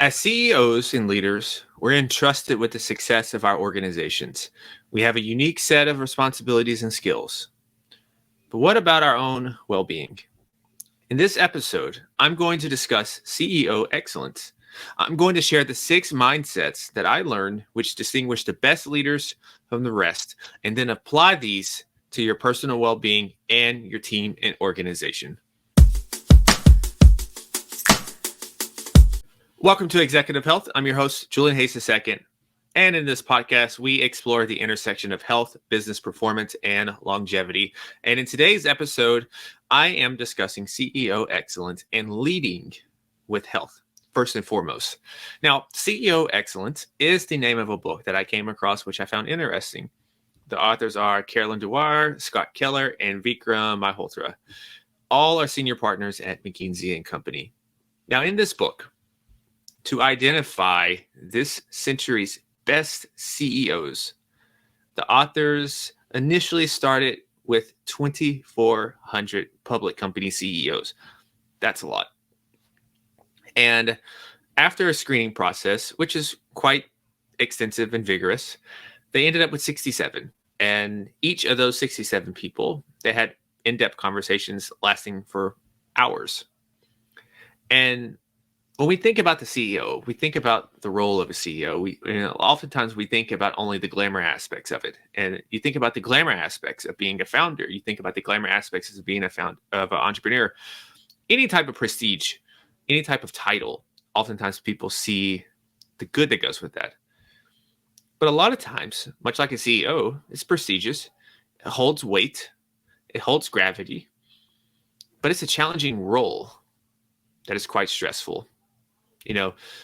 As CEOs and leaders, we're entrusted with the success of our organizations. We have a unique set of responsibilities and skills. But what about our own well being? In this episode, I'm going to discuss CEO excellence. I'm going to share the 6 mindsets that I learned which distinguish the best leaders from the rest, and then apply these to your personal well being and your team and organization. Welcome to Executive Health. I'm your host, Julian Hayes II. And in this podcast, we explore the intersection of health, business performance, and longevity. And in today's episode, I am discussing CEO excellence and leading with health, first and foremost. Now, CEO excellence is the name of a book that I came across, which I found interesting. The authors are Carolyn Dwyer, Scott Keller, and Vikram Malhotra. All are senior partners at McKinsey Company. Now, in this book, to identify this century's best CEOs, the authors initially started with 2,400 public company CEOs. That's a lot. And after a screening process, which is quite extensive and vigorous, they ended up with 67. And each of those 67 people, they had in-depth conversations lasting for hours. And when we think about the CEO, we think about the role of a CEO. Oftentimes we think about only the glamour aspects of it. And you think about the glamour aspects of being a founder. You think about the glamour aspects of being of an entrepreneur. Any type of prestige, any type of title, oftentimes people see the good that goes with that. But a lot of times, much like a CEO, it's prestigious. It holds weight. It holds gravity. But it's a challenging role that is quite stressful.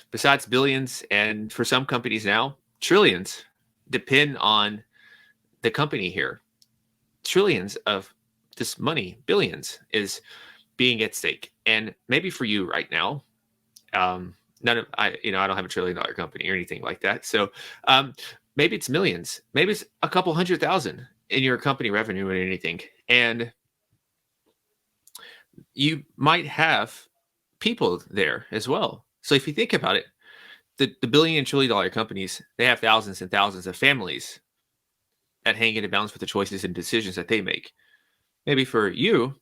Besides billions, and for some companies now, trillions depend on the company here. Trillions of this money, billions, is being at stake. And maybe for you right now, I don't have a $1 trillion company or anything like that. So maybe it's millions, maybe it's a couple 100,000 in your company revenue or anything. And you might have people there as well. So if you think about it, the billion and trillion dollar companies, they have thousands and thousands of families that hang in the balance with the choices and decisions that they make. Maybe for you,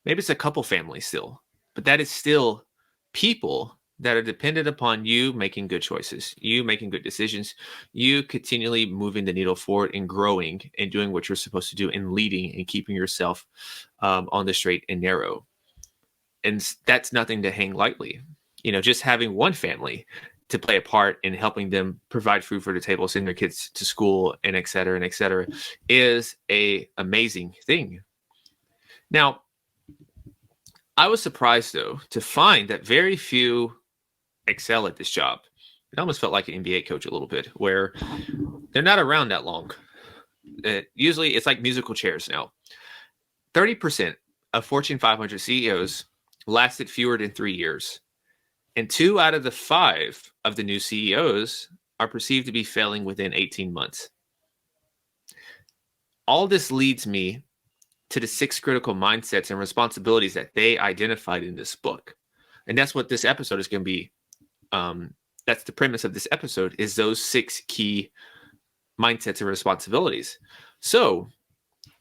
maybe it's a couple families still, but that is still people that are dependent upon you making good choices, you making good decisions, you continually moving the needle forward and growing and doing what you're supposed to do and leading and keeping yourself on the straight and narrow. And that's nothing to hang lightly. Just having one family to play a part in helping them provide food for the table, send their kids to school, and et cetera, is a amazing thing. Now, I was surprised, though, to find that very few excel at this job. It almost felt like an NBA coach a little bit, where they're not around that long. Usually, it's like musical chairs now. 30% of Fortune 500 CEOs lasted fewer than 3 years. And 2 out of the 5 of the new CEOs are perceived to be failing within 18 months. All this leads me to the 6 critical mindsets and responsibilities that they identified in this book. And that's what this episode is going to be. That's the premise of this episode, is those 6 key mindsets and responsibilities. So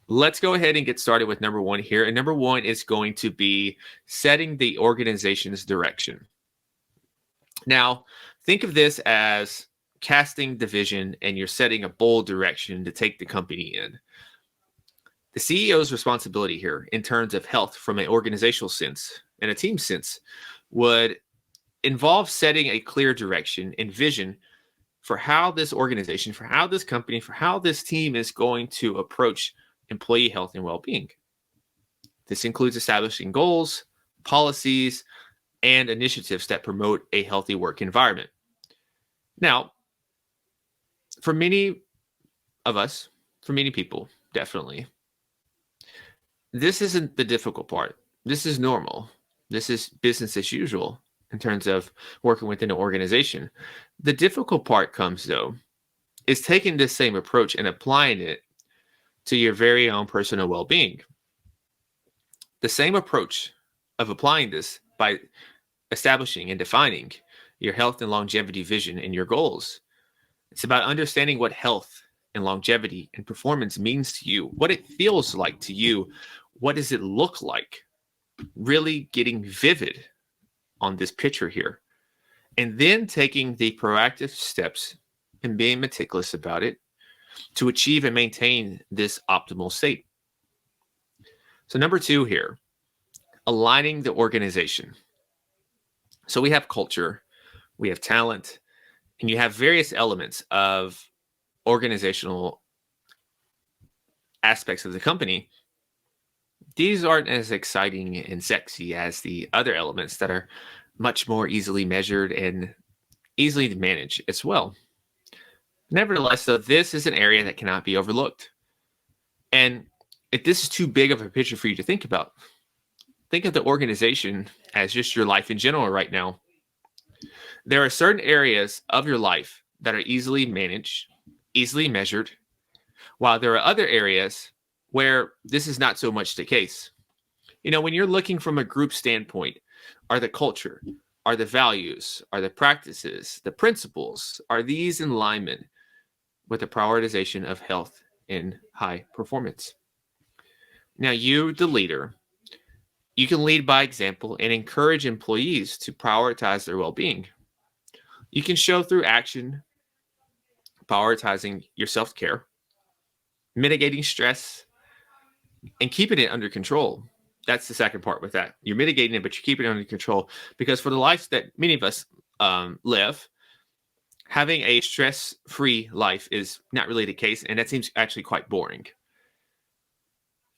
let's go ahead and get started with number 1 here. And number 1 is going to be setting the organization's direction. Now, think of this as casting the vision, and you're setting a bold direction to take the company in. The CEO's responsibility here in terms of health from an organizational sense and a team sense would involve setting a clear direction and vision for how this organization, for how this company, for how this team is going to approach employee health and well-being. This includes establishing goals, policies, and initiatives that promote a healthy work environment. Now, for many of us, for many people, definitely, this isn't the difficult part. This is normal. This is business as usual in terms of working within an organization. The difficult part comes, though, is taking this same approach and applying it to your very own personal well-being. The same approach of applying this by establishing and defining your health and longevity vision, and your goals. It's about understanding what health and longevity and performance means to you, what it feels like to you, what does it look like, really getting vivid on this picture here, and then taking the proactive steps and being meticulous about it to achieve and maintain this optimal state. So number 2 here, aligning the organization. So we have culture, we have talent, and you have various elements of organizational aspects of the company. These aren't as exciting and sexy as the other elements that are much more easily measured and easily to manage as well. Nevertheless, though, this is an area that cannot be overlooked. And if this is too big of a picture for you to think about, think of the organization as just your life in general right now. There are certain areas of your life that are easily managed, easily measured, while there are other areas where this is not so much the case. When you're looking from a group standpoint, are the culture, are the values, are the practices, the principles, are these in alignment with the prioritization of health and high performance? Now, you, the leader, you can lead by example and encourage employees to prioritize their well-being. You can show through action, prioritizing your self-care, mitigating stress, and keeping it under control. That's the second part with that. You're mitigating it, but you're keeping it under control, because for the life that many of us live, having a stress-free life is not really the case, and that seems actually quite boring.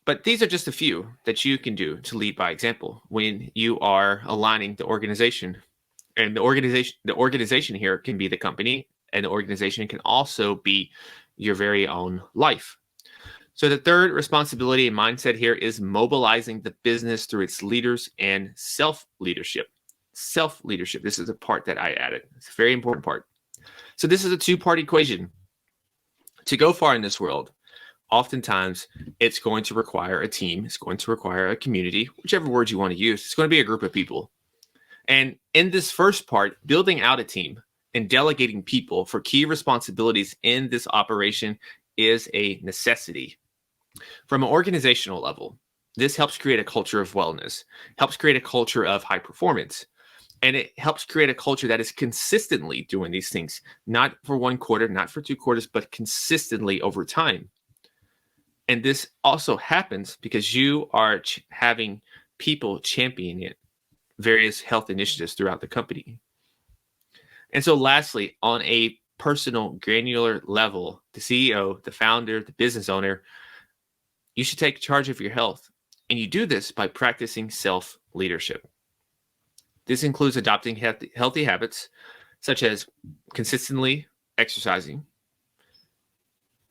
But these are just a few that you can do to lead by example when you are aligning the organization. And the organization here can be the company, and the organization can also be your very own life. So the third responsibility and mindset here is mobilizing the business through its leaders and self-leadership. Self-leadership, this is a part that I added. It's a very important part. So this is a two-part equation. To go far in this world, oftentimes it's going to require a team. It's going to require a community, whichever word you want to use. It's going to be a group of people. And in this first part, building out a team and delegating people for key responsibilities in this operation is a necessity. From an organizational level, this helps create a culture of wellness, helps create a culture of high performance, and it helps create a culture that is consistently doing these things, not for 1 quarter, not for 2 quarters, but consistently over time. And this also happens because you are having people championing it, various health initiatives throughout the company. And so lastly, on a personal, granular level, the CEO, the founder, the business owner, you should take charge of your health. And you do this by practicing self-leadership. This includes adopting healthy habits, such as consistently exercising,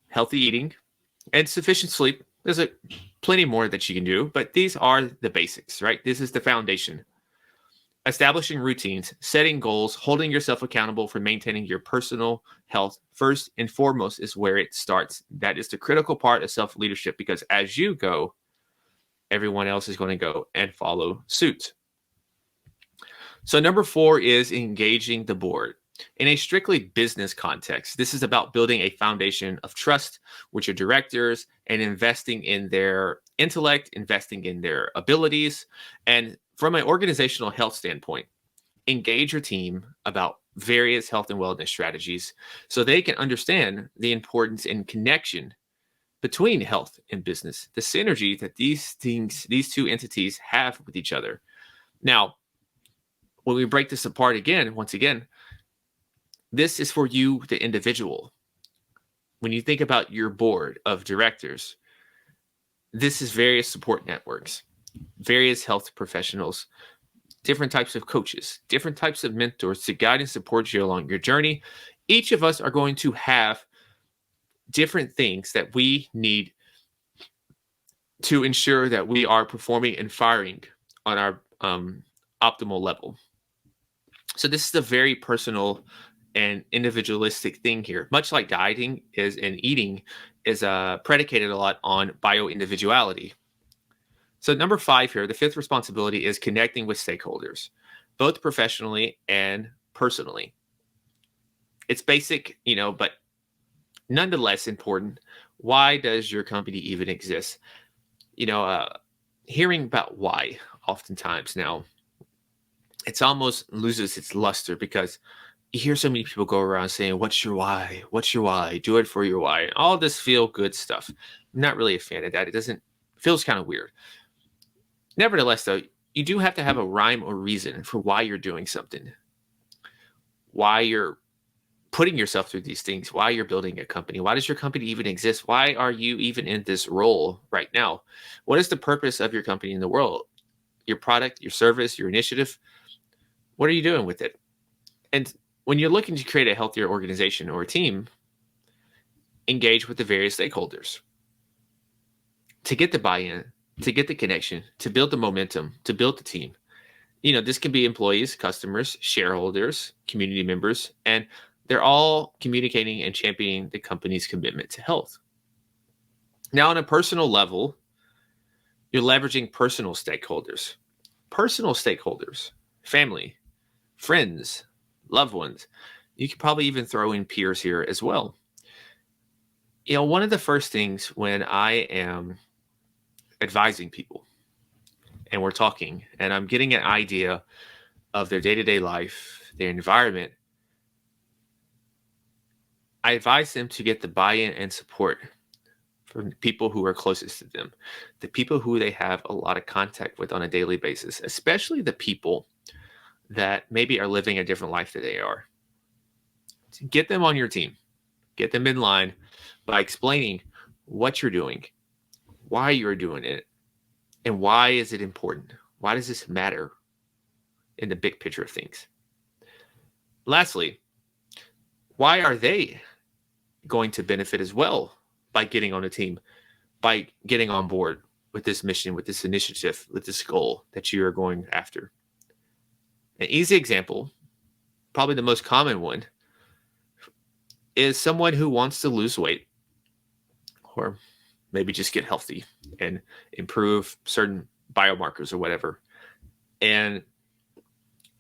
healthy eating, and sufficient sleep. There's plenty more that you can do, but these are the basics, right? This is the foundation. Establishing routines, setting goals, holding yourself accountable for maintaining your personal health first and foremost is where it starts. That is the critical part of self-leadership, because as you go, everyone else is going to go and follow suit. So number 4 is engaging the board. In a strictly business context, this is about building a foundation of trust with your directors and investing in their intellect, investing in their abilities. And from an organizational health standpoint, engage your team about various health and wellness strategies so they can understand the importance and connection between health and business, the synergy that these two entities have with each other. Now, when we break this apart once again, this is for you, the individual. When you think about your board of directors, this is various support networks, various health professionals, different types of coaches, different types of mentors to guide and support you along your journey. Each of us are going to have different things that we need to ensure that we are performing and firing on our optimal level. So this is a very personal and individualistic thing here. Much like dieting and eating is predicated a lot on bio-individuality. So number 5 here, the 5th responsibility is connecting with stakeholders, both professionally and personally. It's basic, but nonetheless important. Why does your company even exist? Hearing about why oftentimes now, it's almost loses its luster because you hear so many people go around saying, "What's your why? What's your why? Do it for your why." All this feel good stuff. I'm not really a fan of that. Feels kind of weird. Nevertheless, though, you do have to have a rhyme or reason for why you're doing something, why you're putting yourself through these things, why you're building a company. Why does your company even exist? Why are you even in this role right now? What is the purpose of your company in the world? Your product, your service, your initiative? What are you doing with it? And when you're looking to create a healthier organization or a team, engage with the various stakeholders to get the buy-in, to get the connection, to build the momentum, to build the team. This can be employees, customers, shareholders, community members, and they're all communicating and championing the company's commitment to health. Now, on a personal level, you're leveraging personal stakeholders, family, friends, loved ones. You could probably even throw in peers here as well. One of the first things when I am advising people and we're talking and I'm getting an idea of their day-to-day life, their environment, I advise them to get the buy-in and support from the people who are closest to them, the people who they have a lot of contact with on a daily basis, especially the people that maybe are living a different life than they are. To get them on your team, get them in line by explaining what you're doing, why you're doing it, and why is it important? Why does this matter in the big picture of things? Lastly, why are they going to benefit as well by getting on a team, by getting on board with this mission, with this initiative, with this goal that you are going after? An easy example, probably the most common one, is someone who wants to lose weight or maybe just get healthy and improve certain biomarkers or whatever. And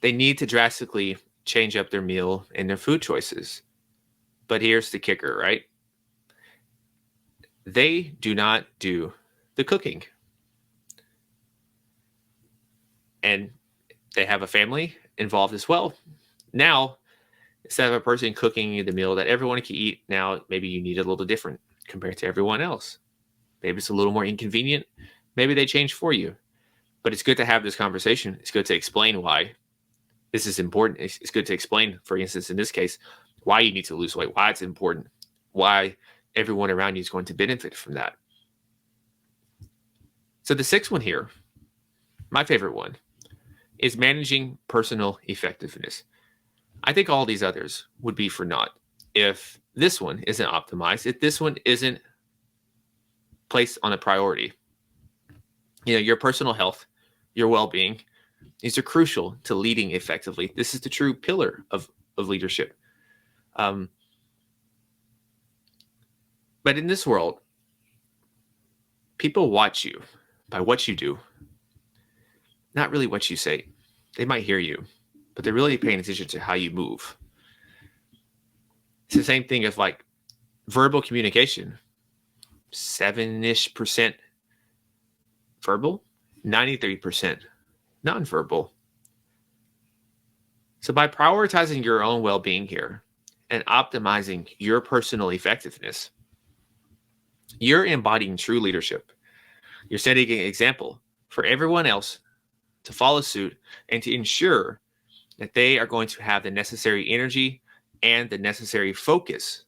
they need to drastically change up their meal and their food choices. But here's the kicker, right? They do not do the cooking. And they have a family involved as well. Now, instead of a person cooking the meal that everyone can eat, now maybe you need a little different compared to everyone else. Maybe it's a little more inconvenient. Maybe they change for you. But it's good to have this conversation. It's good to explain why this is important. It's good to explain, for instance, in this case, why you need to lose weight, why it's important, why everyone around you is going to benefit from that. So the sixth one here, my favorite one, is managing personal effectiveness. I think all these others would be for naught if this one isn't optimized, if this one isn't placed on a priority. Your personal health, your well-being, these are crucial to leading effectively. This is the true pillar of leadership. But in this world, people watch you by what you do, not really what you say. They might hear you, but they're really paying attention to how you move. It's the same thing as like verbal communication. 7-ish% verbal, 93% nonverbal. So by prioritizing your own well-being here and optimizing your personal effectiveness, you're embodying true leadership. You're setting an example for everyone else to follow suit and to ensure that they are going to have the necessary energy and the necessary focus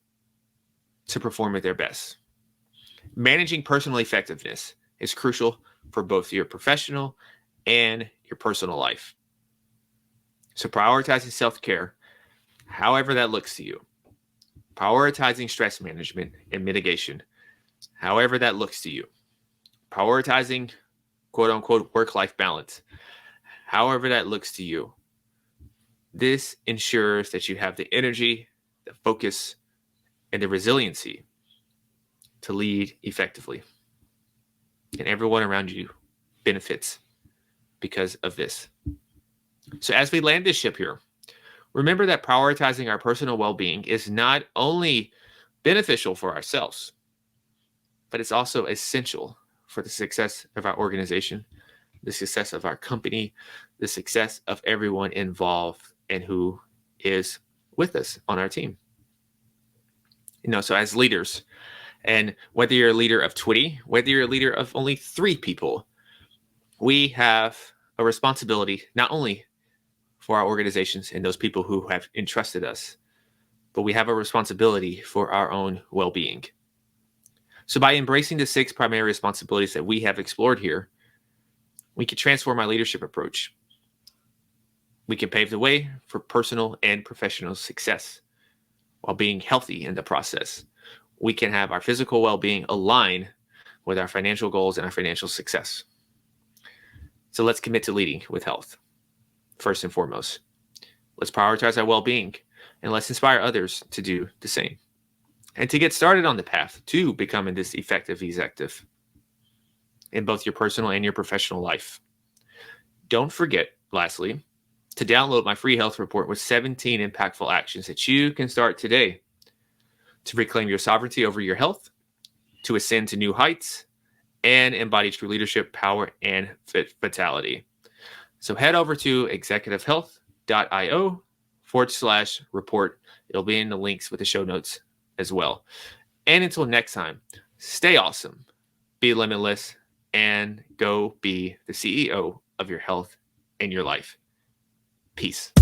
to perform at their best. Managing personal effectiveness is crucial for both your professional and your personal life. So prioritizing self-care, however that looks to you, prioritizing stress management and mitigation, however that looks to you, prioritizing quote unquote work-life balance, however that looks to you. This ensures that you have the energy, the focus, and the resiliency to lead effectively. And everyone around you benefits because of this. So as we land this ship here, Remember that prioritizing our personal well-being is not only beneficial for ourselves, but it's also essential for the success of our organization, the success of our company, the success of everyone involved and who is with us on our team. So as leaders, and whether you're a leader of 20, whether you're a leader of only 3 people, we have a responsibility not only for our organizations and those people who have entrusted us, but we have a responsibility for our own well-being. So by embracing the 6 primary responsibilities that we have explored here, we can transform our leadership approach. We can pave the way for personal and professional success while being healthy in the process. We can have our physical well-being align with our financial goals and our financial success. So let's commit to leading with health. First and foremost, let's prioritize our well-being and let's inspire others to do the same. And to get started on the path to becoming this effective executive in both your personal and your professional life, don't forget, lastly, to download my free health report with 17 impactful actions that you can start today to reclaim your sovereignty over your health, to ascend to new heights, and embody true leadership, power, and vitality. So head over to executivehealth.io/report. It'll be in the links with the show notes as well. And until next time, stay awesome, be limitless, and go be the CEO of your health and your life. Peace.